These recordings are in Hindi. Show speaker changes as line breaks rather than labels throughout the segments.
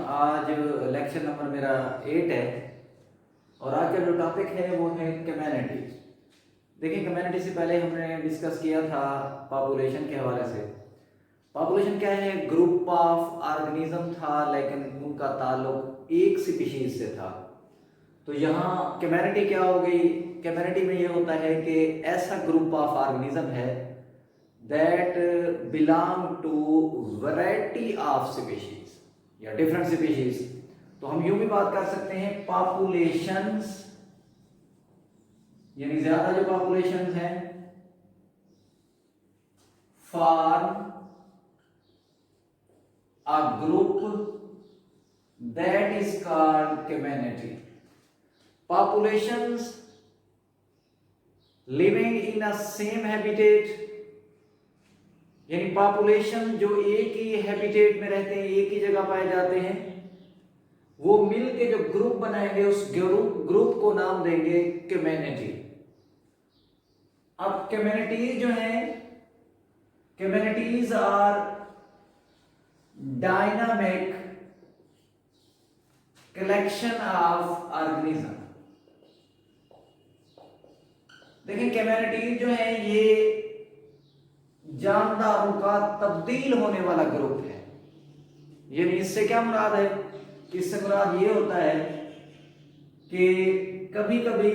आज लेक्चर नंबर मेरा 8 है और आज का जो टॉपिक है वो है कम्युनिटी। देखिए, कम्युनिटी से पहले हमने डिस्कस किया था पॉपुलेशन के हवाले से। पॉपुलेशन क्या है? ग्रुप ऑफ ऑर्गेनिज्म था, लेकिन उनका ताल्लुक एक स्पीशीज से था। तो यहाँ कम्युनिटी क्या हो गई? कम्युनिटी में ये होता है कि ऐसा ग्रुप ऑफ ऑर्गेनिज्म है that belong to variety of species या डिफरेंट स्पीशीज। तो हम यूं भी बात कर सकते हैं पॉपुलेशंस, यानी ज्यादा जो पॉपुलेशंस हैं, form a group that is called community. Populations living in a same habitat, यानी पॉपुलेशन जो एक ही हैबिटेट में रहते हैं, एक ही जगह पाए जाते हैं, वो मिलके जो ग्रुप बनाएंगे उस ग्रुप को नाम देंगे कम्युनिटी। अब कम्युनिटीज जो हैं, communities are dynamic collection of organism. देखिए, कम्युनिटीज जो है ये जानदारों का तब्दील होने वाला ग्रुप है। यानी इससे क्या मुराद है? इससे मुराद ये होता है कि कभी कभी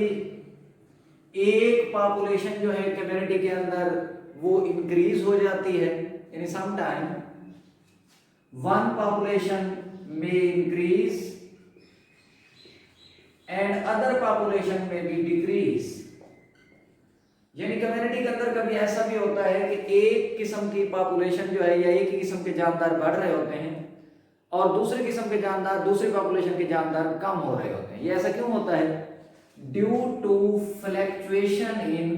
एक पॉपुलेशन जो है कम्युनिटी के अंदर वो इंक्रीज हो जाती है, यानी सम टाइम वन पॉपुलेशन में इंक्रीज एंड अदर पॉपुलेशन में भी डिक्रीज। यानी कम्युनिटी के अंदर कभी ऐसा भी होता है कि एक किस्म की पॉपुलेशन जो है या एक ही किस्म के जानदार बढ़ रहे होते हैं और दूसरे किस्म के जानदार, दूसरी पॉपुलेशन के जानदार कम हो रहे होते हैं। ये ऐसा क्यों होता है? Due to fluctuation in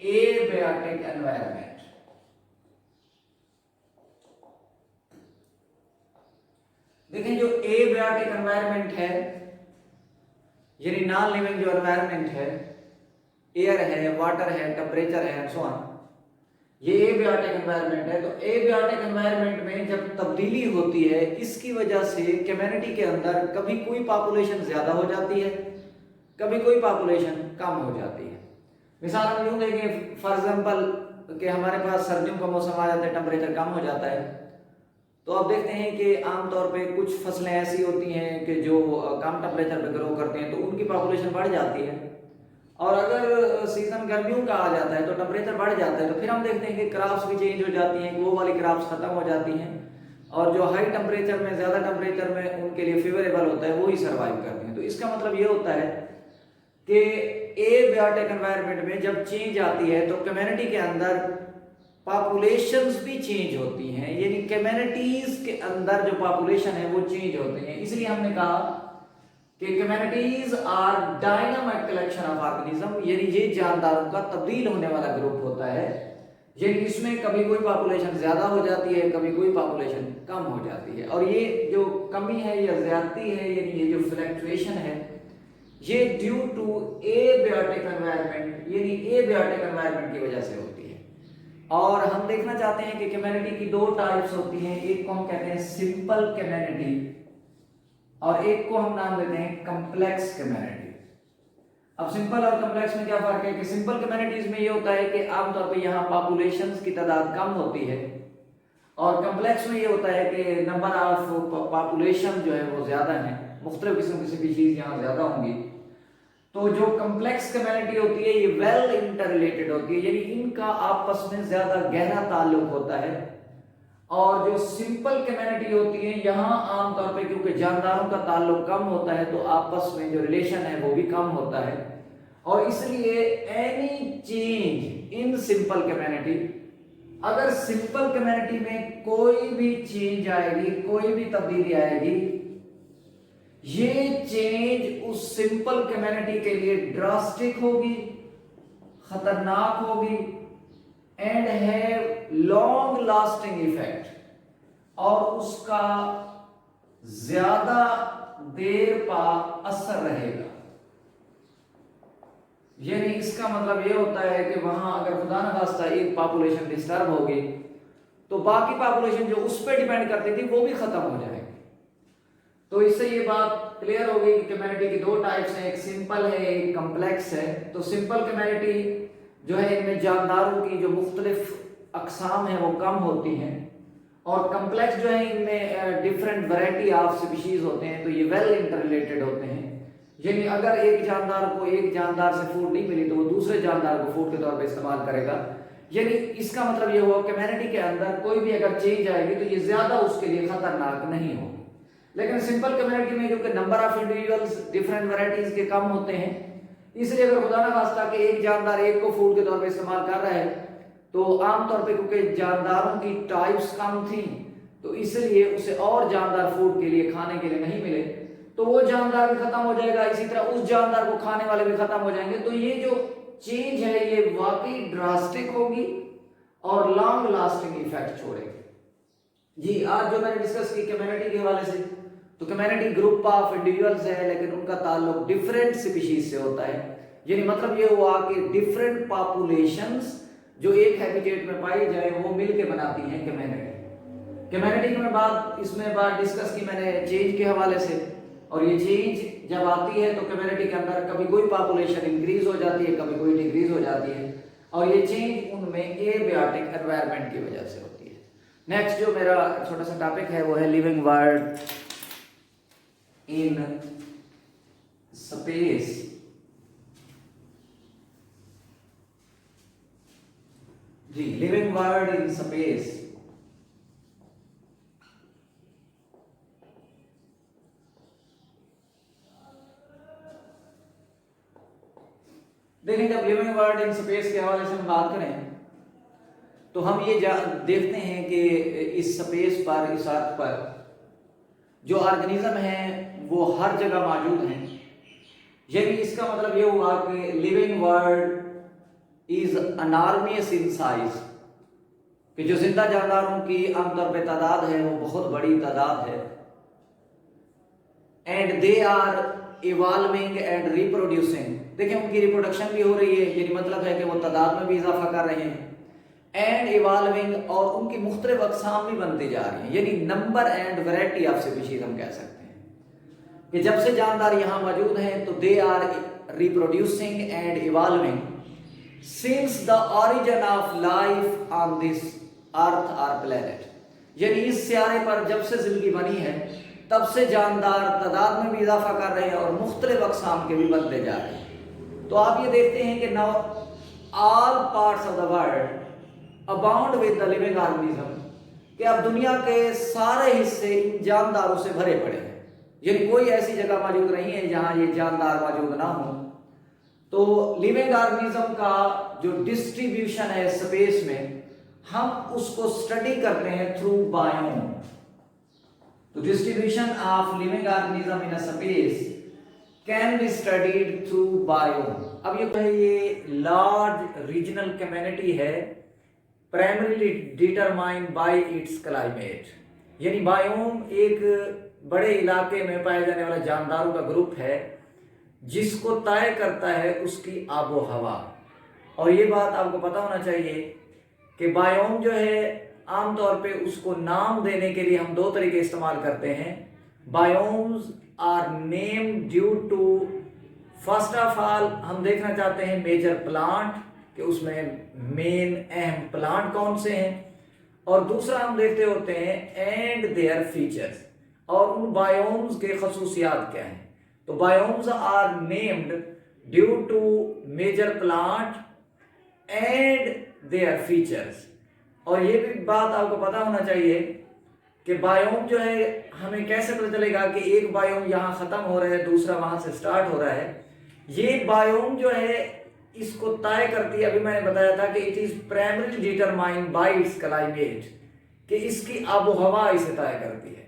abiotic environment. देखिए, जो एबायोटिक एनवायरनमेंट है, यानी नॉन लिविंग जो एनवायरनमेंट है, एयर है, वाटर है, टेम्परेचर है एंड सो ऑन, ये एबायोटिक एनवायरनमेंट है। तो एबायोटिक एनवायरनमेंट में जब तब्दीली होती है, इसकी वजह से कम्युनिटी के अंदर कभी कोई पॉपुलेशन ज्यादा हो जाती है, कभी कोई पॉपुलेशन कम हो जाती है। मिसाल हम यूं देखें, फॉर एग्जांपल कि हमारे पास सर्दियों का मौसम आ जाता है, टेम्परेचर कम हो जाता है, तो आप देखते हैं कि आमतौर पे कुछ फसलें ऐसी होती हैं कि जो कम टेम्परेचर पे ग्रो करते हैं, तो उनकी पॉपुलेशन बढ़ जाती है। और अगर सीजन गर्मियों का आ जाता है तो टेम्परेचर बढ़ जाता है, तो फिर हम देखते हैं कि क्रॉप्स भी चेंज हो जाती हैं, वो वाली क्रॉप्स खत्म हो जाती हैं, और जो हाई टेम्परेचर में, ज्यादा टेम्परेचर में उनके लिए फेवरेबल होता है वो ही सर्वाइव करते हैं। तो इसका मतलब ये होता है कि एबायोटिक एनवायरनमेंट में जब चेंज आती है तो कम्युनिटी के अंदर पॉपुलेशंस भी चेंज होती हैं, यानी कम्युनिटीज के अंदर जो पॉपुलेशन है वो चेंज होते हैं। इसलिए हमने कहा कि communities are dynamic collection of organism, यानी ये जानदारों का तब्दील होने वाला ग्रुप होता है। यानी इसमें कभी कोई पॉपुलेशन ज्यादा हो जाती है, कभी कोई पॉपुलेशन कम हो जाती है। और ये जो कमी है या ज्यादती है, यानी ये जो फ्लक्चुएशन है, ये ड्यू टू एबायोटिक एनवायरनमेंट, यानी एबायोटिक एनवायरनमेंट की वजह से होती है। और हम देखना चाहते हैं कि कम्युनिटी की दो टाइप्स होती हैं, एक को हम कहते हैं सिंपल कम्युनिटी और एक को हम नाम देते हैं कम्प्लेक्स कम्युनिटी। अब सिंपल और कम्प्लेक्स में क्या फर्क है? कि सिंपल कम्युनिटीज में ये होता है कि आमतौर पे यहाँ पॉपुलेशंस की तादाद कम होती है, और कम्प्लेक्स में ये होता है कि नंबर ऑफ पॉपुलेशन जो है वो ज्यादा है, मुख्तलिफ किस्म की स्पीशीज यहाँ ज्यादा होंगी। तो जो कम्प्लेक्स कम्युनिटी होती है ये वेल इंटररिलेटेड होती है, यानी इनका आपस में ज्यादा गहरा ताल्लुक होता है। और जो सिंपल कम्युनिटी होती है, यहाँ आमतौर पे क्योंकि जानदारों का ताल्लुक कम होता है तो आपस में जो रिलेशन है वो भी कम होता है, और इसलिए any change in simple community, अगर सिंपल कम्युनिटी में कोई भी चेंज आएगी, कोई भी तब्दीली आएगी, ये चेंज उस सिंपल कम्युनिटी के लिए ड्रास्टिक होगी, खतरनाक होगी and have long lasting effect, और उसका ज्यादा देर पा असर रहेगा। यानी इसका मतलब ये होता है कि वहां अगर खुदा न खास्ता एक पॉपुलेशन डिस्टर्ब होगी तो बाकी पॉपुलेशन जो उस पर डिपेंड करती थी वो भी खत्म हो जाएगी। तो इससे ये बात क्लियर हो गई कि कम्युनिटी की दो टाइप्स हैं, एक सिंपल है एक कम्प्लेक्स है। तो सिंपल कम्युनिटी जो है इनमें जानदारों की जो मुख्तलिफ अकसाम है वो कम होती हैं, और कम्प्लेक्स जो है इनमें डिफरेंट वैरायटी ऑफ स्पीशीज होते हैं, तो ये वेल इंटर रिलेटेड होते हैं। यानी अगर एक जानदार को एक जानदार से फूड नहीं मिली तो वो दूसरे जानदार को फूड के तौर पे इस्तेमाल करेगा। यानी इसका मतलब ये हुआ कम्युनिटी के अंदर कोई भी अगर चेंज आएगी तो ये ज्यादा उसके लिए खतरनाक नहीं होगी। लेकिन सिंपल कम्युनिटी में क्योंकि number of individuals different varieties के कम होते हैं, इसलिए अगर खुदा ना खास्ता कि एक जानदार एक को फूड के तौर पे इस्तेमाल कर रहा है, तो आमतौर पे क्योंकि जानदारों की टाइप्स कम थी तो इसलिए उसे और जानदार फूड के लिए खाने के लिए नहीं मिले, तो वो जानदार भी खत्म हो जाएगा, इसी तरह उस जानदार को खाने वाले भी खत्म हो जाएंगे। तो ये जो चेंज है ये वाकई ड्रास्टिक होगी और लॉन्ग लास्टिंग इफेक्ट छोड़ेगी। जी आज जो मैंने डिस्कस की कम्युनिटी के हवाले से, तो कम्युनिटी ग्रुप ऑफ इंडिविजुअल्स है लेकिन उनका ताल्लुक डिफरेंट स्पीशीज से होता है। यानी मतलब ये हुआ कि डिफरेंट पॉपुलेशंस जो एक हैबिटेट में पाई जाए वो मिलके बनाती हैं कम्युनिटी। कम्युनिटी में बात इसमें बात डिस्कस की मैंने चेंज के हवाले से, और ये चेंज जब आती है तो कम्युनिटी के अंदर कभी कोई पॉपुलेशन इंक्रीज हो जाती है, कभी कोई डिक्रीज हो जाती है, और ये चेंज उनमें एबियोटिक एनवायरनमेंट की वजह से होती है। नेक्स्ट जो मेरा छोटा सा टॉपिक है वो है लिविंग वर्ल्ड इन स्पेस। जी लिविंग वर्ल्ड इन स्पेस। देखिए जब लिविंग वर्ल्ड इन स्पेस के हवाले से हम बात करें तो हम ये देखते हैं कि इस स्पेस पर, इस अर्थ पर जो ऑर्गेनिज्म हैं वो हर जगह मौजूद हैं। यानी इसका मतलब ये हुआ कि living world is enormous in size, कि जो जिंदा जानदारों की आमतौर पे तादाद है वो बहुत बड़ी तादाद है, and they are evolving and reproducing. देखिए उनकी रिप्रोडक्शन भी हो रही है, यानी मतलब है कि वो तादाद में भी इजाफा कर रहे हैं, एंड इवॉल्विंग, और उनकी मुख्तलिफ अक़साम भी बनती जा रही हैं। यानी number and variety of species हम कह सकते हैं कि जब से जानदार यहाँ मौजूद हैं तो they are reproducing and evolving since the origin of life on this earth और प्लेनेट। यानी इस सियारे पर जब से जिंदगी बनी है तब से जानदार तादाद में भी इजाफा कर रहे हैं और मुख्तलिफ अक़साम के भी बनते जा रहे हैं। तो आप ये देखते हैं कि now all parts of the world abound with the living organism, कि अब दुनिया के सारे हिस्से इन जानदारों से भरे पड़े हैं। यानी कोई ऐसी जगह मौजूद नहीं है जहां ये जानदार मौजूद ना हो। तो लिविंग ऑर्गेनिज्म का जो डिस्ट्रीब्यूशन है स्पेस में, हम उसको स्टडी करते हैं थ्रू बायोम। तो distribution of living organism in space can be studied through biome. अब ये लार्ज रीजनल कम्युनिटी है, primarily determined by it's climate. यानी बायोम एक बड़े इलाके में पाए जाने वाला जानदारों का ग्रुप है जिसको तय करता है उसकी आबो हवा। और ये बात आपको पता होना चाहिए कि बायोम जो है आमतौर पे उसको नाम देने के लिए हम दो तरीके इस्तेमाल करते हैं। Biomes are named due to, first of all हम देखना चाहते हैं मेजर प्लांट, कि उसमें मेन अहम प्लांट कौन से हैं, और दूसरा हम देखते होते हैं एंड देयर फीचर्स, और उन बायोम्स के खसूसियात क्या हैं। तो biomes are named due to major plant and their features. और ये भी बात आपको पता होना चाहिए कि बायोम जो है हमें कैसे पता चलेगा कि एक बायोम यहाँ खत्म हो रहा है दूसरा वहां से स्टार्ट हो रहा है। ये बायोम जो है इसको तय करती है, अभी मैंने बताया था कि it is primarily determined by it's climate, कि इसकी आबो हवा इसे तय करती है।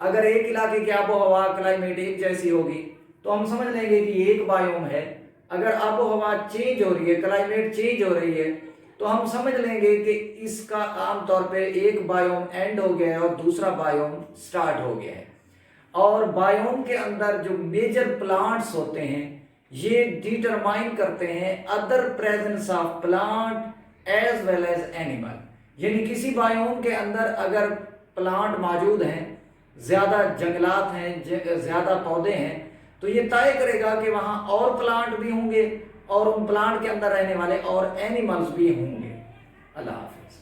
अगर एक इलाके की आबो हवा क्लाइमेट एक जैसी होगी तो हम समझ लेंगे कि ये एक बायोम है। अगर आबो हवा चेंज हो रही है, क्लाइमेट चेंज हो रही है, तो हम समझ लेंगे कि इसका आमतौर पे एक बायोम एंड हो गया है और दूसरा बायोम स्टार्ट हो गया है। और बायोम के अंदर जो मेजर प्लांट्स होते हैं ये डिटरमाइन करते हैं other presence of plant as well as animal. यानी किसी बायोम के अंदर अगर प्लांट मौजूद हैं, ज़्यादा जंगलात हैं, ज़्यादा पौधे हैं, तो ये तय करेगा कि वहाँ और प्लांट भी होंगे और उन प्लांट के अंदर रहने वाले और एनिमल्स भी होंगे। अल्लाह हाफिज़।